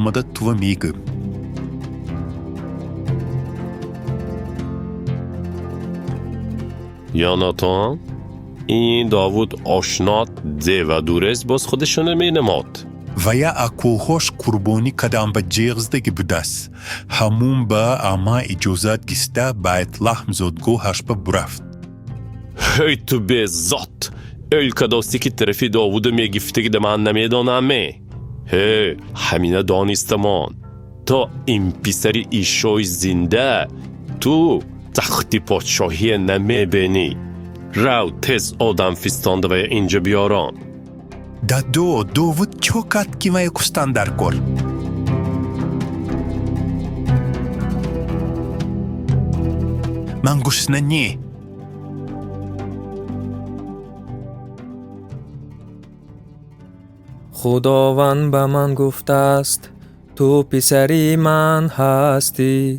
مدت و میگم یوناتان، این داوود آشنات ده و دورست باز خودشونه می نماد. و یا اکوهوش قربانی کدام با جیغزده بودست همون با اما اجازت گسته باید لحم زدگو هشپا برفت. هی تو به ذات الکداستی که طرفی داوود میگفته که ده من نمیدانمه. هی همینه دانستمان تا این پیسری ایشوی زنده تو تختی پادشاهی نمیبینی. رو تز آدم فستانده و اینجا بیاران. دا داوود چوکت که ما یکستان در کر. من گشنه نی. خداوند به من گفته است تو پسری من هستی.